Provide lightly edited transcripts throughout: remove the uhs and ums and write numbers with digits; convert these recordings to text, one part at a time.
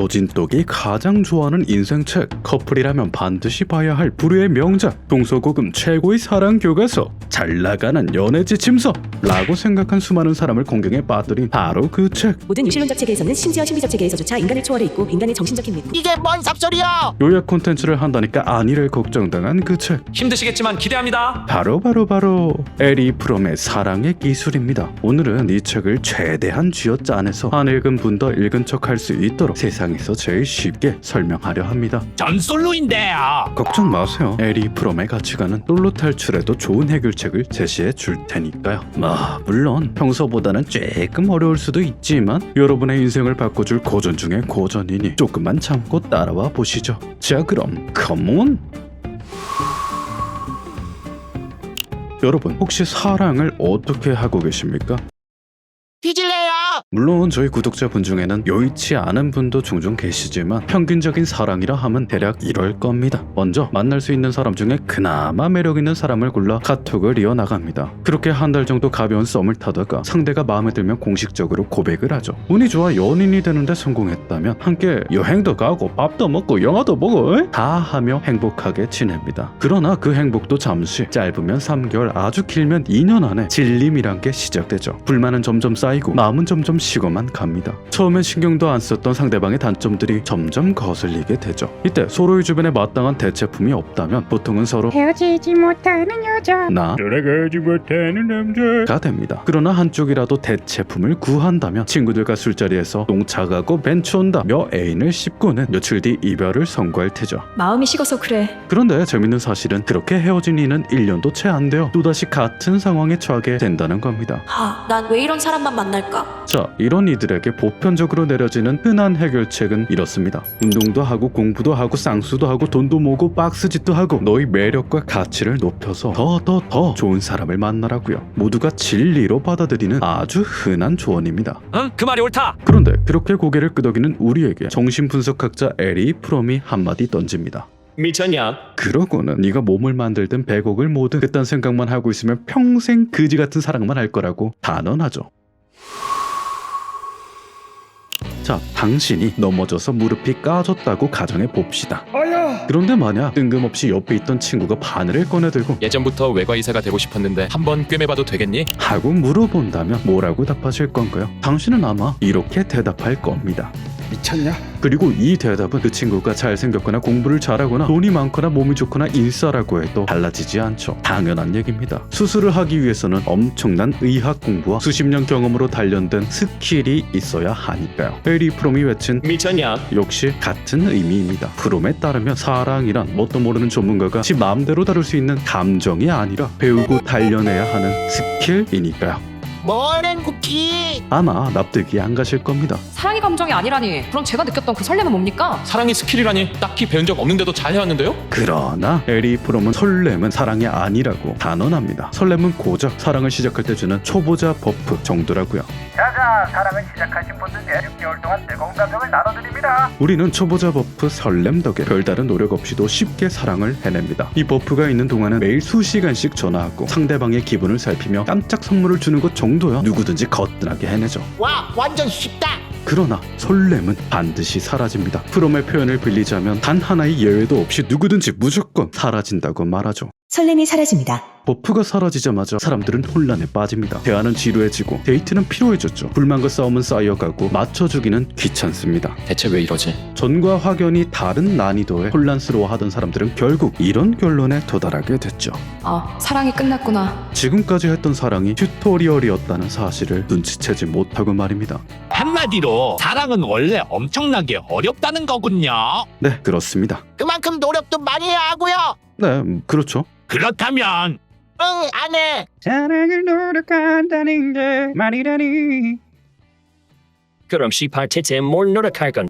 노진독이 가장 좋아하는 인생책, 커플이라면 반드시 봐야 할 불후의 명작, 동서고금 최고의 사랑 교과서, 잘나가는 연애 지침서 라고 생각한 수많은 사람을 공경에 빠뜨린 바로 그 책. 모든 유실론적 체계에서는 심지어 심리적 체계에서조차 인간을 초월해 있고 인간의 정신적인 미 이게 뭔 삽소리야! 요약 콘텐츠를 한다니까 아니를 걱정당한 그 책. 힘드시겠지만 기대합니다. 바로 에리 프롬의 사랑의 기술입니다. 오늘은 이 책을 최대한 쥐어짜내서 안 읽은 분도 읽은 척 할 수 있도록 세상에서 제일 쉽게 설명하려 합니다. 전솔로인데요. 걱정 마세요. 에리 프롬의 가치관은 솔로 탈출에도 좋은 해결책을 제시해 줄 테니까요. 물론 평소보다는 조금 어려울 수도 있지만 여러분의 인생을 바꿔줄 고전 중에 고전이니 조금만 참고 따라와 보시죠. 자, 그럼 컴온! 여러분, 혹시 사랑을 어떻게 하고 계십니까? 뒤질래요? 물론 저희 구독자분 중에는 여의치 않은 분도 종종 계시지만 평균적인 사랑이라 하면 대략 이럴 겁니다. 먼저 만날 수 있는 사람 중에 그나마 매력 있는 사람을 골라 카톡을 이어나갑니다. 그렇게 한 달 정도 가벼운 썸을 타다가 상대가 마음에 들면 공식적으로 고백을 하죠. 운이 좋아 연인이 되는데 성공했다면 함께 여행도 가고 밥도 먹고 영화도 보고 다 하며 행복하게 지냅니다. 그러나 그 행복도 잠시, 짧으면 3개월, 아주 길면 2년 안에 질림이란 게 시작되죠. 불만은 점점 쌓이고 마음은 점점 식어만 갑니다. 처음엔 신경도 안 썼던 상대방의 단점들이 점점 거슬리게 되죠. 이때 서로의 주변에 마땅한 대체품이 없다면 보통은 서로 헤어지지 못하는 여자, 나 돌아가지 못하는 남자가 됩니다. 그러나 한쪽이라도 대체품을 구한다면 친구들과 술자리에서 똥차가고 벤츠 온다며 애인을 씹고는 며칠 뒤 이별을 선고할 테죠. 마음이 식어서 그래. 그런데 재밌는 사실은 그렇게 헤어진 이는 1년도 채 안 되어 또다시 같은 상황에 처하게 된다는 겁니다. 난 왜 이런 사람만 만날까? 자, 이런 이들에게 보편적으로 내려지는 흔한 해결책은 이렇습니다. 운동도 하고 공부도 하고 쌍수도 하고 돈도 모으고 박스짓도 하고 너의 매력과 가치를 높여서 더 좋은 사람을 만나라고요. 모두가 진리로 받아들이는 아주 흔한 조언입니다. 응? 그 말이 옳다. 그런데 그렇게 고개를 끄덕이는 우리에게 정신분석학자 에리 프롬이 한마디 던집니다. 미쳤냐? 그러고는 네가 몸을 만들든 100억을 모든 그딴 생각만 하고 있으면 평생 그지 같은 사랑만 할 거라고 단언하죠. 자, 당신이 넘어져서 무릎이 까졌다고 가정해 봅시다. 그런데 만약 뜬금없이 옆에 있던 친구가 바늘을 꺼내들고 예전부터 외과의사가 되고 싶었는데 한번 꿰매봐도 되겠니? 하고 물어본다면 뭐라고 답하실 건가요? 당신은 아마 이렇게 대답할 겁니다. 미쳤냐? 그리고 이 대답은 그 친구가 잘생겼거나 공부를 잘하거나 돈이 많거나 몸이 좋거나 인싸라고 해도 달라지지 않죠. 당연한 얘기입니다. 수술을 하기 위해서는 엄청난 의학 공부와 수십 년 경험으로 단련된 스킬이 있어야 하니까요. 에리 프롬이 외친 미쳤냐? 역시 같은 의미입니다. 프롬에 따르면 사랑이란 뭣도 모르는 전문가가 지 마음대로 다룰 수 있는 감정이 아니라 배우고 단련해야 하는 스킬이니까요. 뭐는 쿠키? 아마 납득이 안 가실 겁니다. 사랑이 감정이 아니라니. 그럼 제가 느꼈던 그 설렘은 뭡니까? 사랑이 스킬이라니 딱히 배운 적 없는데도 잘 해왔는데요? 그러나 에리 프롬은 설렘은 사랑이 아니라고 단언합니다. 설렘은 고작 사랑을 시작할 때 주는 초보자 버프 정도라고요. 자자, 사랑을 시작하신 분들께 6개월 동안 뜨거운 감정을 나눠드립니다. 우리는 초보자 버프 설렘 덕에 별다른 노력 없이도 쉽게 사랑을 해냅니다. 이 버프가 있는 동안은 매일 수시간씩 전화하고 상대방의 기분을 살피며 깜짝 선물을 주는 것 정도야 누구든지 거뜬하게 해내죠. 와, 완전 쉽다. 그러나 설렘은 반드시 사라집니다. 프롬의 표현을 빌리자면 단 하나의 예외도 없이 누구든지 무조건 사라진다고 말하죠. 설렘이 사라집니다. 버프가 사라지자마자 사람들은 혼란에 빠집니다. 대화는 지루해지고 데이트는 피로해졌죠. 불만과 싸움은 쌓여가고 맞춰주기는 귀찮습니다. 대체 왜 이러지? 전과 확연히 다른 난이도에 혼란스러워하던 사람들은 결국 이런 결론에 도달하게 됐죠. 사랑이 끝났구나. 지금까지 했던 사랑이 튜토리얼이었다는 사실을 눈치채지 못하고 말입니다. 한마디로 사랑은 원래 엄청나게 어렵다는 거군요. 네, 그렇습니다. 그만큼 노력도 많이 해야 하고요. 네, 그렇죠. 그렇다면 안 해. 사랑을 노력한다는 게 말이라니. 그럼 18세에 뭘 노력할 건?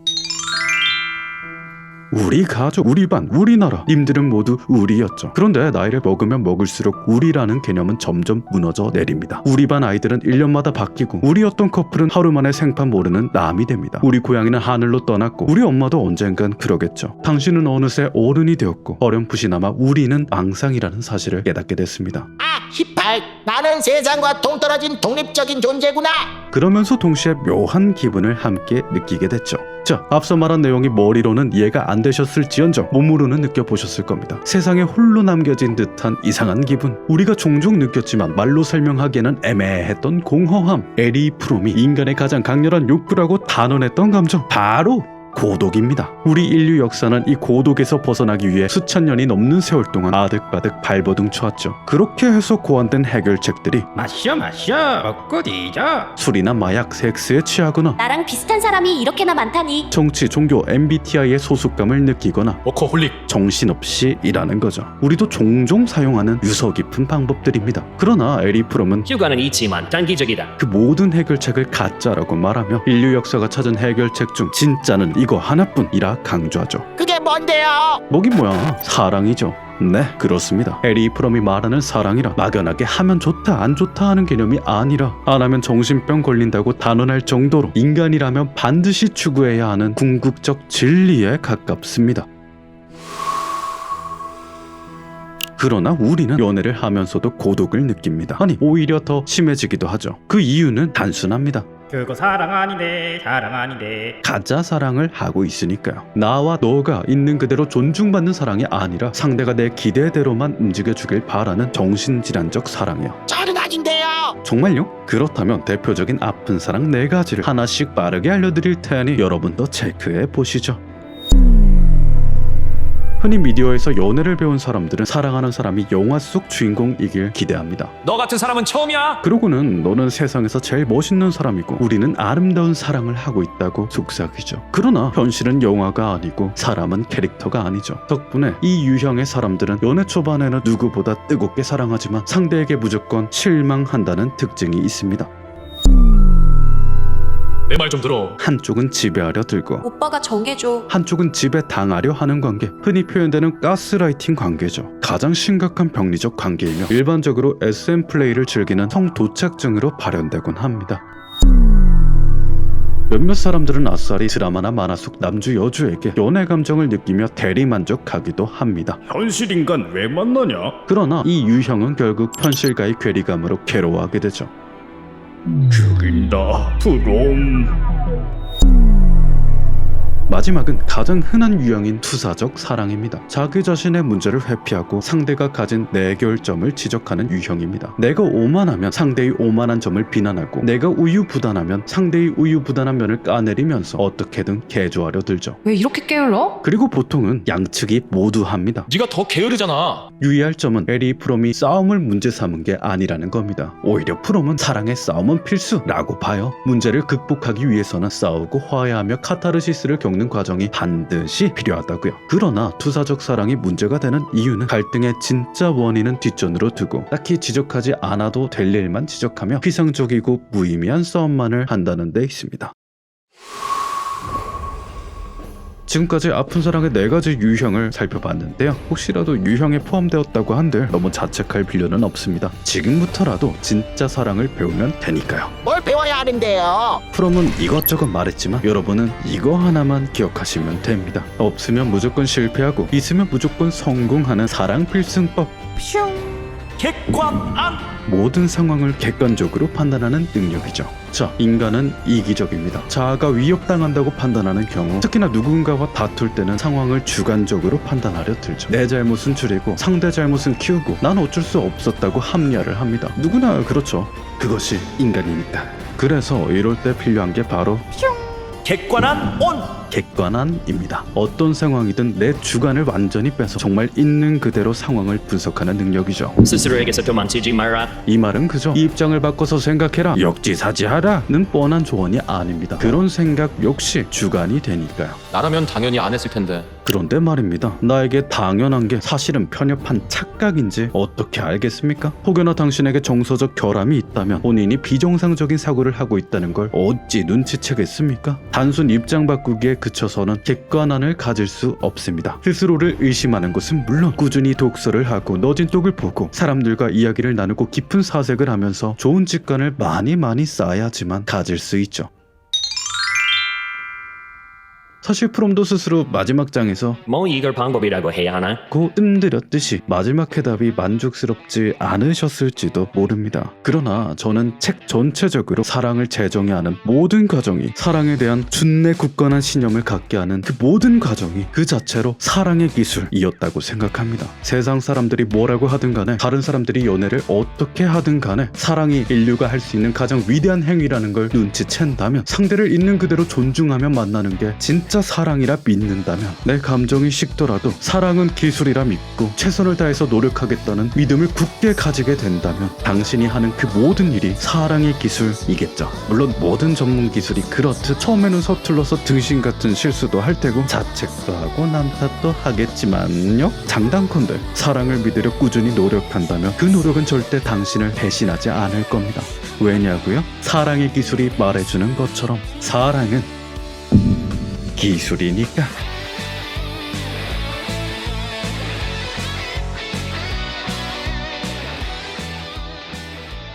우리 가족, 우리 반, 우리나라 님들은 모두 우리였죠. 그런데 나이를 먹으면 먹을수록 우리라는 개념은 점점 무너져 내립니다. 우리 반 아이들은 1년마다 바뀌고 우리였던 커플은 하루 만에 생판 모르는 남이 됩니다. 우리 고양이는 하늘로 떠났고 우리 엄마도 언젠간 그러겠죠. 당신은 어느새 어른이 되었고 어렴풋이나마 우리는 앙상이라는 사실을 깨닫게 됐습니다. 18. 나는 세상과 동떨어진 독립적인 존재구나. 그러면서 동시에 묘한 기분을 함께 느끼게 됐죠. 자, 앞서 말한 내용이 머리로는 이해가 안 되셨을지언정 몸으로는 느껴보셨을 겁니다. 세상에 홀로 남겨진 듯한 이상한 기분, 우리가 종종 느꼈지만 말로 설명하기에는 애매했던 공허함, 에리 프롬이 인간의 가장 강렬한 욕구라고 단언했던 감정, 바로 고독입니다. 우리 인류 역사는 이 고독에서 벗어나기 위해 수천 년이 넘는 세월 동안 아득바득 발버둥 쳐왔죠. 그렇게 해서 고안된 해결책들이 마셔 먹고 뒤져. 술이나 마약, 섹스에 취하거나 나랑 비슷한 사람이 이렇게나 많다니. 정치, 종교, MBTI의 소속감을 느끼거나 워커홀릭. 정신없이 일하는 거죠. 우리도 종종 사용하는 유서 깊은 방법들입니다. 그러나 에리 프롬은 휴가는 있지만 단기적이다. 그 모든 해결책을 가짜라고 말하며 인류 역사가 찾은 해결책 중 진짜는 이거 하나뿐이라 강조하죠. 그게 뭔데요? 뭐긴 뭐야, 사랑이죠. 네, 그렇습니다. 에리 프롬이 말하는 사랑이라 막연하게 하면 좋다 안 좋다 하는 개념이 아니라 안 하면 정신병 걸린다고 단언할 정도로 인간이라면 반드시 추구해야 하는 궁극적 진리에 가깝습니다. 그러나 우리는 연애를 하면서도 고독을 느낍니다. 아니, 오히려 더 심해지기도 하죠. 그 이유는 단순합니다. 그거 사랑 아닌데. 가짜 사랑을 하고 있으니까요. 나와 너가 있는 그대로 존중받는 사랑이 아니라 상대가 내 기대대로만 움직여주길 바라는 정신질환적 사랑이요. 저는 아닌데요. 정말요? 그렇다면 대표적인 아픈 사랑 4가지를 하나씩 빠르게 알려드릴 테니 여러분도 체크해 보시죠. 흔히 미디어에서 연애를 배운 사람들은 사랑하는 사람이 영화 속 주인공이길 기대합니다. 너 같은 사람은 처음이야. 그러고는 너는 세상에서 제일 멋있는 사람이고 우리는 아름다운 사랑을 하고 있다고 속삭이죠. 그러나 현실은 영화가 아니고 사람은 캐릭터가 아니죠. 덕분에 이 유형의 사람들은 연애 초반에는 누구보다 뜨겁게 사랑하지만 상대에게 무조건 실망한다는 특징이 있습니다. 내 말 좀 들어. 한쪽은 지배하려 들고 오빠가 정해줘. 한쪽은 지배당하려 하는 관계, 흔히 표현되는 가스라이팅 관계죠. 가장 심각한 병리적 관계이며 일반적으로 SM 플레이를 즐기는 성도착증으로 발현되곤 합니다. 몇몇 사람들은 아싸리 드라마나 만화 속 남주 여주에게 연애 감정을 느끼며 대리만족하기도 합니다. 현실 인간 왜 만나냐? 그러나 이 유형은 결국 현실과의 괴리감으로 괴로워하게 되죠. 죽인다. 프롬. 마지막은 가장 흔한 유형인 투사적 사랑입니다. 자기 자신의 문제를 회피하고 상대가 가진 내결점을 지적하는 유형입니다. 내가 오만하면 상대의 오만한 점을 비난하고 내가 우유부단하면 상대의 우유부단한 면을 까내리면서 어떻게든 개조하려 들죠. 왜 이렇게 게을러? 그리고 보통은 양측이 모두 합니다. 네가 더 게으르잖아. 유의할 점은 에리 프롬이 싸움을 문제 삼은 게 아니라는 겁니다. 오히려 프롬은 사랑의 싸움은 필수라고 봐요. 문제를 극복하기 위해서는 싸우고 화해하며 카타르시스를 겪는 과정이 반드시 필요하다고요. 그러나 투사적 사랑이 문제가 되는 이유는 갈등의 진짜 원인은 뒷전으로 두고 딱히 지적하지 않아도 될 일만 지적하며 피상적이고 무의미한 싸움만을 한다는 데 있습니다. 지금까지 아픈 사랑의 4가지 유형을 살펴봤는데요. 혹시라도 유형에 포함되었다고 한들 너무 자책할 필요는 없습니다. 지금부터라도 진짜 사랑을 배우면 되니까요. 뭘 배워야 하는데요? 프롬은 이것저것 말했지만 여러분은 이거 하나만 기억하시면 됩니다. 없으면 무조건 실패하고 있으면 무조건 성공하는 사랑 필승법. 객관안. 모든 상황을 객관적으로 판단하는 능력이죠. 자, 인간은 이기적입니다. 자아가 위협당한다고 판단하는 경우, 특히나 누군가와 다툴 때는 상황을 주관적으로 판단하려 들죠. 내 잘못은 줄이고 상대 잘못은 키우고 난 어쩔 수 없었다고 합리화를 합니다. 누구나 그렇죠. 그것이 인간이니까. 그래서 이럴 때 필요한 게 바로 객관한 온. 객관안입니다. 어떤 상황이든 내 주관을 완전히 빼서 정말 있는 그대로 상황을 분석하는 능력이죠. 스스로에게서 도망치지 마라. 이 말은 그저 이 입장을 바꿔서 생각해라, 역지사지하라는 뻔한 조언이 아닙니다. 그런 생각 역시 주관이 되니까요. 나라면 당연히 안 했을 텐데. 그런데 말입니다. 나에게 당연한 게 사실은 편협한 착각인지 어떻게 알겠습니까? 혹여나 당신에게 정서적 결함이 있다면 본인이 비정상적인 사고를 하고 있다는 걸 어찌 눈치채겠습니까? 단순 입장 바꾸기에 그쳐서는 객관안을 가질 수 없습니다. 스스로를 의심하는 것은 물론 꾸준히 독서를 하고 너진 쪽을 보고 사람들과 이야기를 나누고 깊은 사색을 하면서 좋은 직관을 많이 쌓아야지만 가질 수 있죠. 사실 프롬도 스스로 마지막 장에서 뭐 이걸 방법이라고 해야 하나? 고 뜸들였듯이 마지막 해답이 만족스럽지 않으셨을지도 모릅니다. 그러나 저는 책 전체적으로 사랑을 재정의하는 모든 과정이, 사랑에 대한 준내 굳건한 신념을 갖게 하는 그 모든 과정이 그 자체로 사랑의 기술이었다고 생각합니다. 세상 사람들이 뭐라고 하든 간에, 다른 사람들이 연애를 어떻게 하든 간에 사랑이 인류가 할 수 있는 가장 위대한 행위라는 걸 눈치챈다면, 상대를 있는 그대로 존중하며 만나는 게 진짜 사랑이라 믿는다면, 내 감정이 식더라도 사랑은 기술이라 믿고 최선을 다해서 노력하겠다는 믿음을 굳게 가지게 된다면 당신이 하는 그 모든 일이 사랑의 기술이겠죠. 물론 모든 전문 기술이 그렇듯 처음에는 서툴러서 등신 같은 실수도 할 테고 자책도 하고 남탓도 하겠지만요, 장단컨대 사랑을 믿으려 꾸준히 노력한다면 그 노력은 절대 당신을 배신하지 않을 겁니다. 왜냐고요? 사랑의 기술이 말해주는 것처럼 사랑은 기술이니까.